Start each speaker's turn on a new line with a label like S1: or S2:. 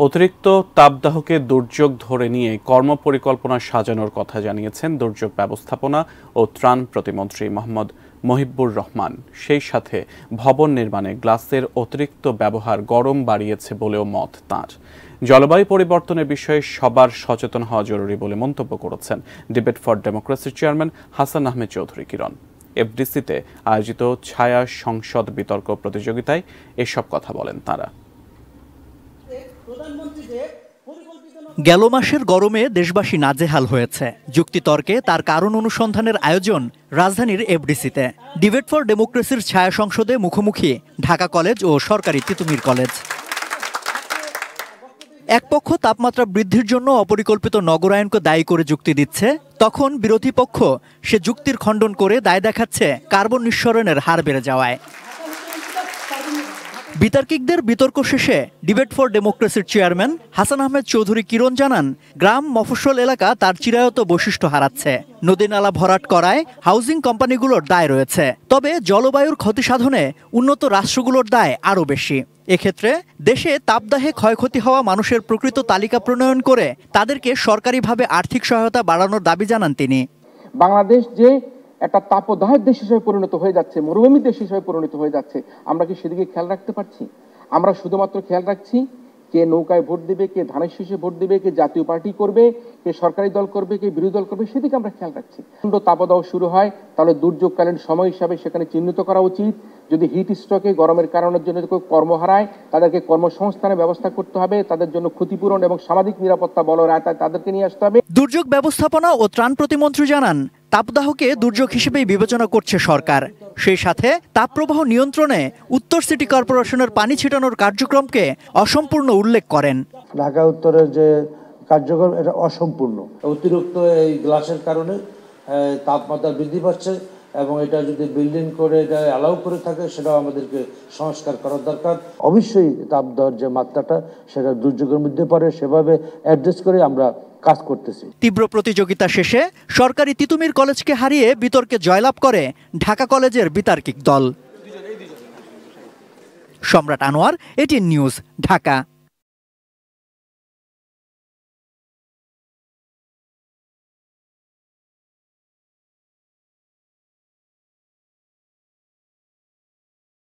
S1: অতিরিক্ত তাপদাহকে দুর্যোগ ধরে নিয়ে কর্মপরিকল্পনা সাজানোর কথা জানিয়েছেন দুর্যোগ ব্যবস্থাপনা ও ত্রাণ প্রতিমন্ত্রী মোহাম্মদ মহিবুর রহমান। সেই সাথে ভবন নির্মাণে গ্লাসের অতিরিক্ত ব্যবহার গরম বাড়িয়েছে বলেও মত তাঁর। জলবায়ু পরিবর্তনের বিষয়ে সবার সচেতন হওয়া জরুরি বলে মন্তব্য করেছেন ডিবেট ফর ডেমোক্রেসির চেয়ারম্যান হাসান আহমেদ চৌধুরী কিরণ। এফডিসিতে আয়োজিত ছায়া সংসদ বিতর্ক প্রতিযোগিতায় এসব কথা বলেন তাঁরা।
S2: গেল মাসের গরমে দেশবাসী নাজেহাল হয়েছে। যুক্তিতর্কে তার কারণ অনুসন্ধানের আয়োজন রাজধানীর এফডিসিতে। ডিবেট ফর ডেমোক্রেসির ছায়া সংসদে মুখোমুখি ঢাকা কলেজ ও সরকারি তিতুমির কলেজ। এক পক্ষ তাপমাত্রা বৃদ্ধির জন্য অপরিকল্পিত নগরায়নকে দায়ী করে যুক্তি দিচ্ছে, তখন বিরোধী পক্ষ সে যুক্তির খণ্ডন করে দায় দেখাচ্ছে কার্বন নিঃসরণের হার বেড়ে যাওয়ায়। বিতার্কিকদের বিতর্ক শেষে ডিবেট ফর ডেমোক্রেসির চেয়ারম্যান হাসান আহমেদ চৌধুরী কিরণ জানান, গ্রাম মফস্বল এলাকা তার চিরায়ত বৈশিষ্ট্য হারাচ্ছে। নদী নালা ভরাট করায় হাউজিং কোম্পানিগুলোর দায় রয়েছে, তবে জলবায়ুর ক্ষতি সাধনে উন্নত রাষ্ট্রগুলোর দায় আরও বেশি। এক্ষেত্রে দেশে তাপদাহে ক্ষয়ক্ষতি হওয়া মানুষের প্রকৃত তালিকা প্রণয়ন করে তাদেরকে সরকারিভাবে আর্থিক সহায়তা বাড়ানোর দাবি জানান তিনি।
S3: বাংলাদেশ যে একটা তাপদাহের দেশ হিসেবে পরিণত হয়ে যাচ্ছে, মরুভূমির দেশ হিসেবে পরিণত হয়ে যাচ্ছে, আমরা কি সেদিকে খেয়াল রাখতে পারছি? আমরা শুধুমাত্র খেয়াল রাখছি কে নৌকায় ভোট দিবে, কে ধানের শীষে ভোট দিবে, কে জাতীয় পার্টি করবে, কে সরকারি দল করবে, কে বিরোধী দল করবে, সেদিকে আমরা খেয়াল রাখছি। তাপদাহ শুরু হয় তাহলে দুর্যোগকালীন সময় হিসাবে সেখানে চিহ্নিত করা উচিত। যদি হিট স্ট্রোকে গরমের কারণের জন্য কেউ কর্ম হারায় তাদেরকে কর্মসংস্থানের ব্যবস্থা করতে হবে, তাদের জন্য ক্ষতিপূরণ এবং সামাজিক নিরাপত্তা বলয় তাদেরকে নিয়ে আসতে হবে।
S2: দুর্যোগ ব্যবস্থাপনা ও ত্রাণ প্রতিমন্ত্রী জানান, তাপদাহকে দুর্যোগ হিসেবেই বিবেচনা করছে সরকার। সেই সাথে তাপপ্রবাহ নিয়ন্ত্রণে উত্তর সিটি কর্পোরেশনের পানি ছিটানোর কার্যক্রমকে অসম্পূর্ণ উল্লেখ করেন।
S4: ঢাকা উত্তরের যে কার্যক্রম এটা অসম্পূর্ণ। অতিরিক্ত এই গ্লাসের কারণে তাপমাত্রা বৃদ্ধি পাচ্ছে এবং এটা যদি বিল্ডিং করে এটা অ্যালাউ করে থাকে সেটাও আমাদেরকে সংস্কার করার দরকার। অবশ্যই তাপদাহের যে মাত্রাটা সেটা দুর্যোগের মধ্যে পড়ে, সেভাবে অ্যাডজাস্ট করে আমরা কাজ করতেছি।
S2: তীব্র প্রতিযোগিতা শেষে সরকারি তিতুমির কলেজকে হারিয়ে বিতর্কে জয়লাভ করে ঢাকা কলেজের বিতার্কিক দল। সম্রাট আনোয়ার, এটিএন নিউজ, ঢাকা।